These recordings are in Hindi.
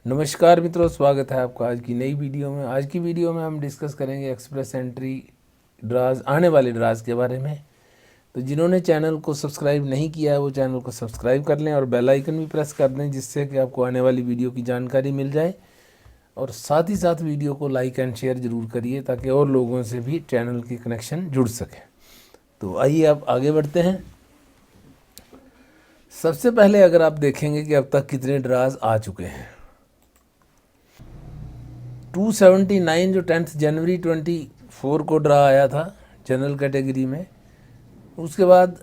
नमस्कार मित्रों, स्वागत है आपका आज की नई वीडियो में। आज की वीडियो में हम डिस्कस करेंगे एक्सप्रेस एंट्री ड्राज, आने वाले ड्राज के बारे में। तो जिन्होंने चैनल को सब्सक्राइब नहीं किया है वो चैनल को सब्सक्राइब कर लें और बेल आइकन भी प्रेस कर दें, जिससे कि आपको आने वाली वीडियो की जानकारी मिल जाए। और साथ ही साथ वीडियो को लाइक एंड शेयर ज़रूर करिए ताकि और लोगों से भी चैनल की कनेक्शन जुड़ सके। तो आइए अब आगे बढ़ते हैं। सबसे पहले अगर आप देखेंगे कि अब तक कितने ड्राज आ चुके हैं, 279 जो 10 जनवरी 24 को ड्रा आया था जनरल कैटेगरी में। उसके बाद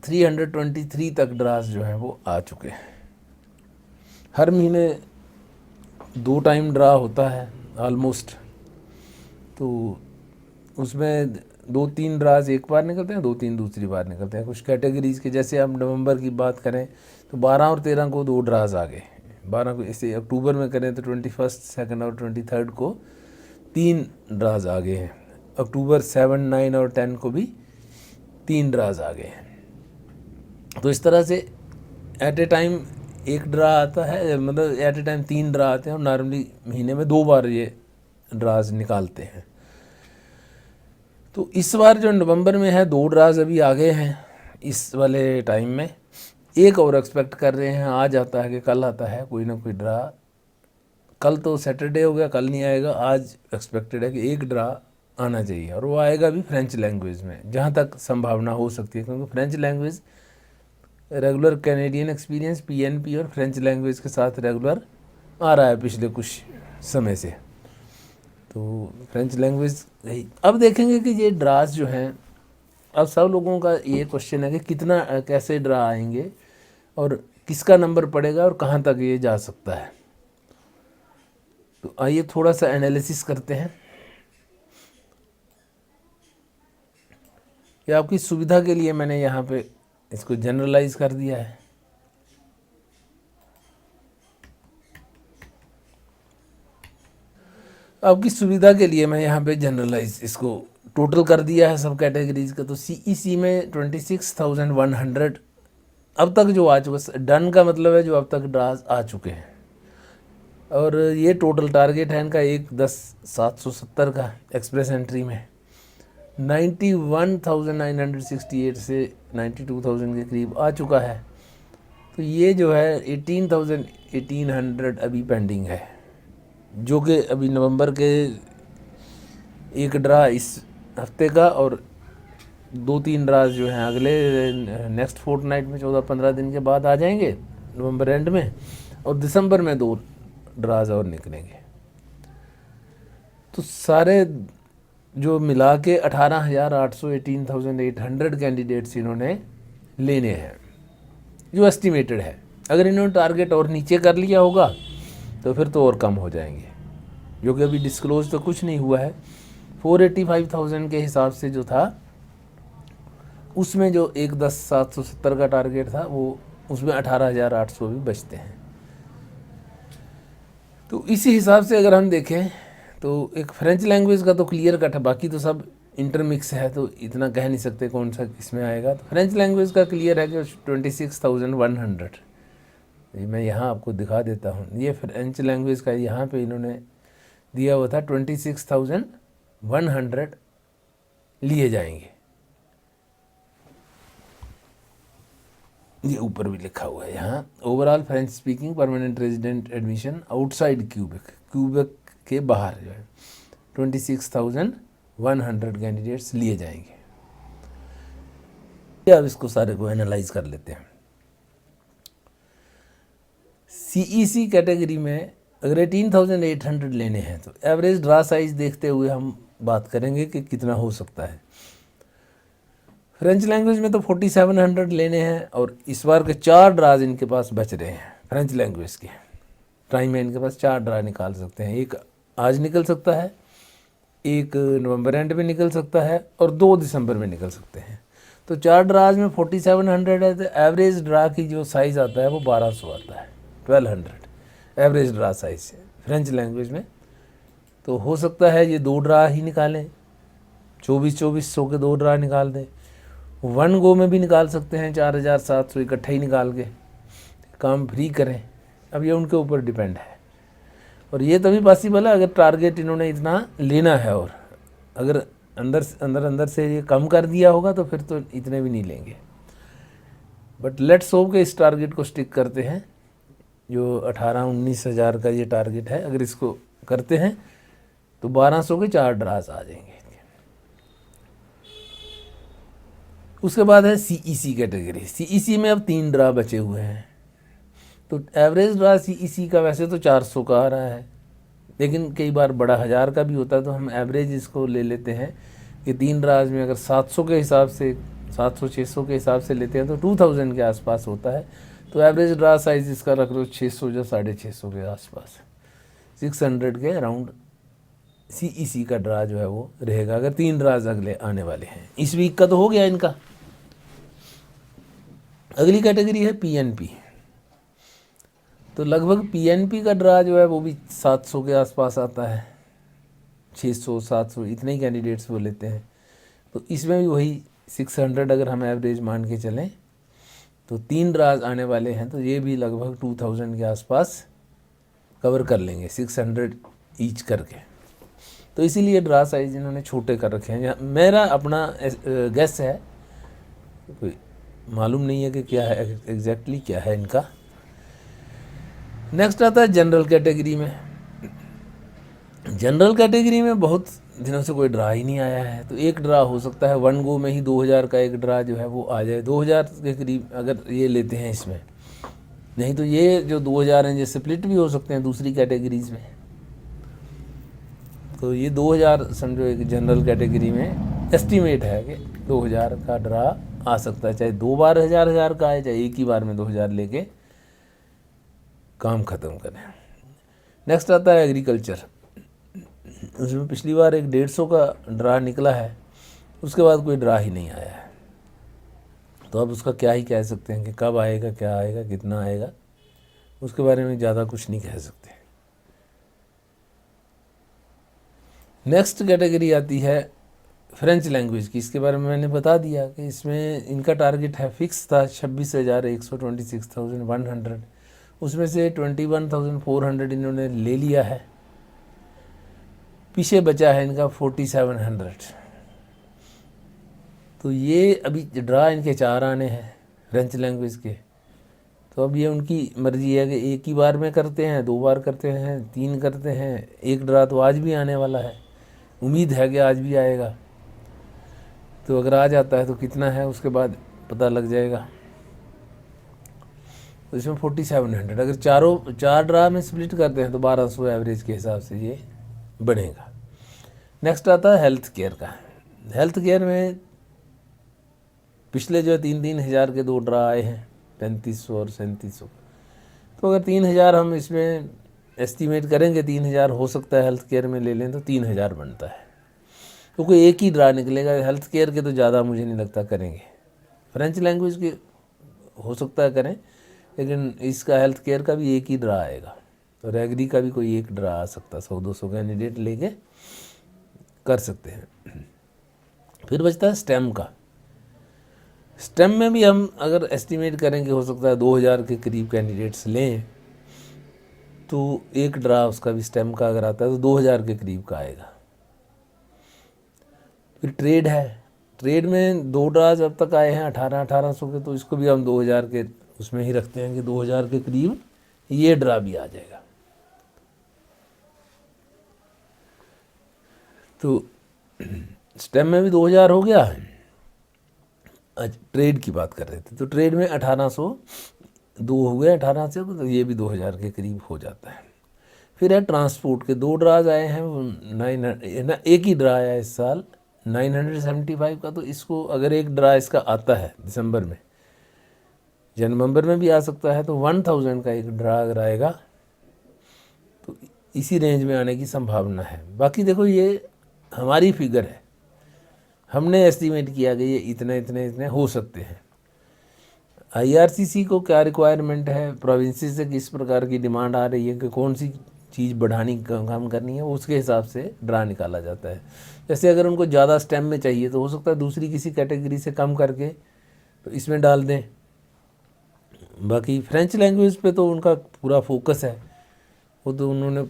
323 तक ड्रास जो हैं वो आ चुके हैं। हर महीने 2 टाइम ड्रा होता है ऑलमोस्ट, तो उसमें 2-3 ड्रास एक बार निकलते हैं, 2-3 दूसरी बार निकलते हैं। कुछ कैटेगरीज़ के, जैसे हम नवंबर की बात करें तो 12 और 13 को 2 ड्रास आ गए। 12 को, इसे अक्टूबर में करें तो 21, 2 और 23 को 3 ड्राज आ गए हैं। अक्टूबर 7, 9 और 10 को भी 3 ड्राज आ गए हैं। तो इस तरह से एट ए टाइम एक ड्रा आता है, मतलब एट ए टाइम 3 ड्रा आते हैं और नॉर्मली महीने में 2 बार ये ड्राज निकालते हैं। तो इस बार जो नवंबर में है 2 ड्राज अभी आ गए हैं इस वाले टाइम में। एक और एक्सपेक्ट कर रहे हैं, आज आता है कि कल आता है कोई ना कोई ड्रा। कल तो सैटरडे हो गया, कल नहीं आएगा। आज एक्सपेक्टेड है कि एक ड्रा आना चाहिए और वो आएगा भी फ्रेंच लैंग्वेज में, जहाँ तक संभावना हो सकती है, क्योंकि French language regular Canadian experience PNP और फ्रेंच लैंग्वेज के साथ रेगुलर आ रहा है पिछले कुछ समय से। तो फ्रेंच लैंग्वेज अब देखेंगे कि ये ड्रास जो हैं, अब सब लोगों का ये क्वेश्चन है कि कितना कैसे ड्रा आएंगे और किसका नंबर पड़ेगा और कहाँ तक ये जा सकता है। तो आइए थोड़ा सा एनालिसिस करते हैं। कि आपकी सुविधा के लिए मैंने यहाँ पे इसको जनरलाइज कर दिया है। आपकी सुविधा के लिए मैं यहाँ पे जनरलाइज इसको टोटल कर दिया है सब कैटेगरीज का। तो CEC में 26,100 अब तक जो आ चुका, डन का मतलब है जो अब तक ड्रास आ चुके हैं। और ये टोटल टारगेट है इनका 1,10,770 का एक्सप्रेस एंट्री में। 91,968 से 92,000 के करीब आ चुका है। तो ये जो है 18,000 अभी पेंडिंग है, जो कि अभी नवंबर के एक ड्रा इस हफ्ते का और 2-3 ड्रास जो हैं अगले नेक्स्ट फोर्टनाइट में 14-15 दिन के बाद आ जाएंगे नवंबर एंड में। और दिसंबर में 2 ड्राज और निकलेंगे। तो सारे जो मिला के 18,800 18,800 कैंडिडेट्स इन्होंने लेने हैं, जो एस्टिमेटेड है। अगर इन्होंने टारगेट और नीचे कर लिया होगा तो फिर तो और कम हो जाएंगे, जो कि अभी डिस्क्लोज तो कुछ नहीं हुआ है। 485,000 के हिसाब से जो था उसमें जो 1,10,770 का टारगेट था, वो उसमें 18,800 भी बचते हैं। तो इसी हिसाब से अगर हम देखें तो एक फ्रेंच लैंग्वेज का तो क्लियर कट है, बाकी तो सब इंटरमिक्स है, तो इतना कह नहीं सकते कौन सा किसमें आएगा। तो फ्रेंच लैंग्वेज का क्लियर है कि 26,100। ये मैं यहाँ आपको दिखा देता हूँ। ये फ्रेंच लैंग्वेज का यहाँ पे इन्होंने दिया हुआ था 26,100 लिए जाएंगे। ये ऊपर भी लिखा हुआ है यहाँ, overall French speaking permanent resident admission outside Quebec के बाहर जो है 26,100 कैंडिडेट्स लिए जाएंगे। अब इसको सारे को एनालाइज कर लेते हैं। CEC कैटेगरी में अगर 18,800 लेने हैं तो एवरेज ड्रा साइज देखते हुए हम बात करेंगे कि कितना हो सकता है। फ्रेंच लैंग्वेज में तो 4,700 लेने हैं और इस बार के 4 ड्राज इनके पास बच रहे हैं। फ्रेंच लैंग्वेज के टाइम में इनके पास 4 ड्रा निकाल सकते हैं। एक आज निकल सकता है, एक नवंबर एंड में निकल सकता है और 2 दिसंबर में निकल सकते हैं। तो 4 ड्राज में 4,700 है, तो एवरेज ड्रा की जो साइज़ आता है वो 1,200 आता है, 1,200 एवरेज ड्रा साइज है फ्रेंच लैंग्वेज में। तो हो सकता है ये 2 ड्रा ही निकालें, 24,000 के 2 ड्रा निकाल दें। 1 गो में भी निकाल सकते हैं, 4,700 इकट्ठे ही निकाल के काम फ्री करें। अब ये उनके ऊपर डिपेंड है। और ये तभी पॉसिबल है अगर टारगेट इन्होंने इतना लेना है, और अगर अंदर से ये कम कर दिया होगा तो फिर तो इतने भी नहीं लेंगे। बट लेट्स होप के इस टारगेट को स्टिक करते हैं, जो 18-19 हज़ार का ये टारगेट है। अगर इसको करते हैं तो 1200 के 4 ड्रास आ जाएंगे। उसके बाद है CEC कैटेगरी। CEC में अब 3 ड्रा बचे हुए हैं। तो एवरेज ड्रा CEC का वैसे तो 400 का आ रहा है, लेकिन कई बार बड़ा 1000 का भी होता है, तो हम एवरेज इसको ले लेते हैं कि 3 ड्राज में अगर 700 के हिसाब से 700-600 के हिसाब से लेते हैं तो 2000 के आसपास होता है। तो एवरेज ड्रा साइज इसका रख लो 600 या 650 के आसपास, 600 के अराउंड CEC का ड्रा जो है वो रहेगा, अगर 3 ड्राज अगले आने वाले हैं। इस वीक का तो हो गया इनका। अगली कैटेगरी है PNP। तो लगभग PNP का ड्रा जो है वो भी 700 के आसपास आता है, 600-700 इतने ही कैंडिडेट्स वो लेते हैं। तो इसमें भी वही 600 अगर हम एवरेज मान के चलें तो 3 ड्राज आने वाले हैं, तो ये भी लगभग 2000 के आसपास कवर कर लेंगे, 600 ईच करके। तो इसीलिए ड्रा साइज इन्होंने छोटे कर रखे हैं। मेरा अपना गेस है, कोई मालूम नहीं है कि क्या है एग्जैक्टली क्या है इनका। नेक्स्ट आता है जनरल कैटेगरी में। जनरल कैटेगरी में बहुत दिनों से कोई ड्रा ही नहीं आया है, तो एक ड्रा हो सकता है 1 गो में ही 2000 का एक ड्रा जो है वो आ जाए, 2000 के करीब अगर ये लेते हैं इसमें। नहीं तो ये जो 2000 हैं ये स्प्लिट भी हो सकते हैं दूसरी कैटेगरीज में। तो ये 2000 समझो एक जनरल कैटेगरी में एस्टीमेट है कि 2000 का ड्रा आ सकता है, चाहे 2 बार 1000 का आए, चाहे एक ही बार में 2000 लेके काम ख़त्म करें। नेक्स्ट आता है एग्रीकल्चर। उसमें पिछली बार एक 150 का ड्रा निकला है, उसके बाद कोई ड्रा ही नहीं आया है। तो अब उसका क्या ही कह सकते हैं कि कब आएगा, क्या आएगा, कितना आएगा, उसके बारे में ज़्यादा कुछ नहीं कह सकते। नेक्स्ट कैटेगरी आती है फ्रेंच लैंग्वेज की। इसके बारे में मैंने बता दिया कि इसमें इनका टारगेट है फिक्स था 26,126,100, उसमें से 21,400 इन्होंने ले लिया है, पीछे बचा है इनका 4700। तो ये अभी ड्रा इनके 4 आने हैं फ्रेंच लैंग्वेज के। तो अब ये उनकी मर्जी है कि एक ही बार में करते हैं, 2 बार करते हैं, 3 करते हैं। एक ड्रा तो आज भी आने वाला है, उम्मीद है कि आज भी आएगा। तो अगर आ जाता है तो कितना है उसके बाद पता लग जाएगा। तो इसमें 4700 अगर 4 ड्रा में स्प्लिट करते हैं तो 1200 एवरेज के हिसाब से ये बनेगा। नेक्स्ट आता है हेल्थ केयर का। हेल्थ केयर में पिछले जो 3-3 हज़ार के 2 ड्रा आए हैं, 3500 और 3700। तो अगर 3000 हम इसमें एस्टीमेट करेंगे, 3000 हो सकता है हेल्थ केयर में ले लें तो 3000 बनता है। तो कोई एक ही ड्रा निकलेगा। हेल्थ केयर के तो ज़्यादा मुझे नहीं लगता करेंगे। फ्रेंच लैंग्वेज के हो सकता है करें, लेकिन इसका हेल्थ केयर का भी एक ही ड्रा आएगा। तो रेगरी का भी कोई एक ड्रा आ सकता है, 100-200 कैंडिडेट लेके कर सकते हैं। फिर बचता है स्टेम का। स्टेम में भी हम अगर एस्टीमेट करेंगे हो सकता है 2000 के करीब कैंडिडेट्स लें, तो एक ड्रा उसका भी स्टेम का अगर आता है तो 2000 के करीब का आएगा। फिर ट्रेड है। ट्रेड में 2 ड्राज अब तक आए हैं 1800 के, तो इसको भी हम 2000 के उसमें ही रखते हैं कि 2000 के करीब ये ड्रा भी आ जाएगा। तो स्टेम में भी 2000 हो गया। अच्छा, ट्रेड की बात कर रहे थे, तो ट्रेड में 1800 2 हो गए 18 से, तो ये भी 2000 के करीब हो जाता है। फिर है ट्रांसपोर्ट के 2 ड्राज आए हैं, 900 एक ही ड्रा आया इस साल 975 का। तो इसको अगर एक ड्रा इसका आता है दिसंबर में, या नवंबर में भी आ सकता है, तो 1000 का एक ड्रा अगर आएगा तो इसी रेंज में आने की संभावना है। बाकी देखो ये हमारी फिगर है, हमने एस्टीमेट किया कि ये इतने हो सकते हैं। IRCC को क्या रिक्वायरमेंट है, प्रोविंसेस से किस प्रकार की डिमांड आ रही है कि कौन सी चीज़ बढ़ानी काम करनी है, उसके हिसाब से ड्रा निकाला जाता है। जैसे अगर उनको ज़्यादा स्टेम में चाहिए तो हो सकता है दूसरी किसी कैटेगरी से कम करके तो इसमें डाल दें। बाकी फ्रेंच लैंग्वेज पे तो उनका पूरा फोकस है, वो तो उन्होंने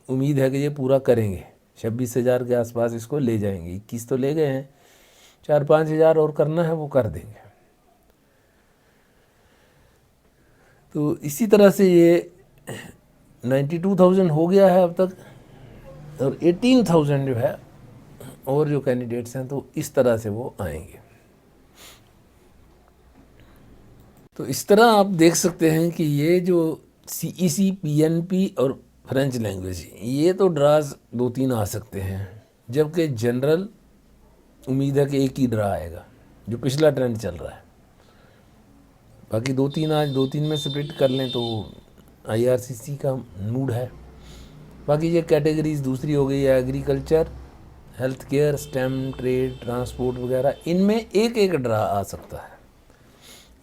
उम्मीद है कि ये पूरा करेंगे, 26,000 के आसपास इसको ले जाएंगे। 21 तो ले गए हैं, 4-5 हज़ार और करना है, वो कर देंगे। तो इसी तरह से ये 92,000 हो गया है अब तक, और 18,000 जो है और जो कैंडिडेट्स हैं तो इस तरह से वो आएंगे। तो इस तरह आप देख सकते हैं कि ये जो CEC, PNP और फ्रेंच लैंग्वेज, ये तो ड्राज 2-3 आ सकते हैं, जबकि जनरल उम्मीद है कि एक ही ड्रा आएगा, जो पिछला ट्रेंड चल रहा है। बाकी 2-3 आज 2-3 में स्प्लिट कर लें तो IRCC का मूड है। बाकी ये कैटेगरीज दूसरी हो गई है, agriculture, health care, stem, trade, transport वगैरह, इनमें एक एक ड्रा आ सकता है,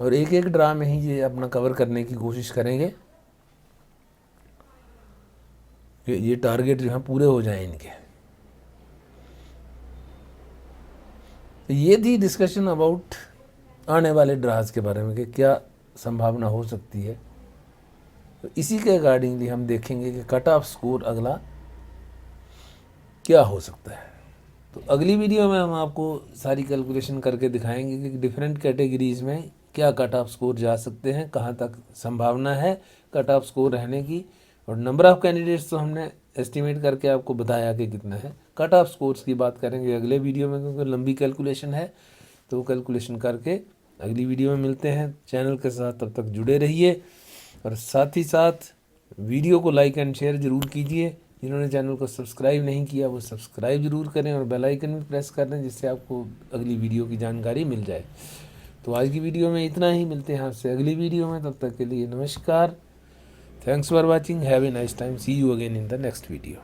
और एक एक ड्रा में ही ये अपना कवर करने की कोशिश करेंगे कि ये टारगेट जो है पूरे हो जाएं इनके। तो ये थी डिस्कशन अबाउट आने वाले ड्राज के बारे में कि क्या संभावना हो सकती है। तो इसी के अकॉर्डिंगली हम देखेंगे कि कट ऑफ स्कोर अगला क्या हो सकता है। तो अगली वीडियो में हम आपको सारी कैलकुलेशन करके दिखाएंगे कि डिफरेंट कैटेगरीज में क्या कट ऑफ स्कोर जा सकते हैं, कहाँ तक संभावना है कट ऑफ स्कोर रहने की, और नंबर ऑफ़ कैंडिडेट्स तो हमने एस्टिमेट करके आपको बताया कि कितना है। कट ऑफ स्कोर्स की बात करेंगे अगले वीडियो में, क्योंकि लंबी कैलकुलेशन है, तो कैलकुलेशन करके अगली वीडियो में मिलते हैं। चैनल के साथ तब तक जुड़े रहिए, और साथ ही साथ वीडियो को लाइक एंड शेयर ज़रूर कीजिए। जिन्होंने चैनल को सब्सक्राइब नहीं किया वो सब्सक्राइब ज़रूर करें, और बेल आइकन भी प्रेस कर दें, जिससे आपको अगली वीडियो की जानकारी मिल जाए। तो आज की वीडियो में इतना ही, मिलते हैं आपसे अगली वीडियो में, तब तक के लिए नमस्कार। Thanks for watching, have a nice time, see you again in the next video.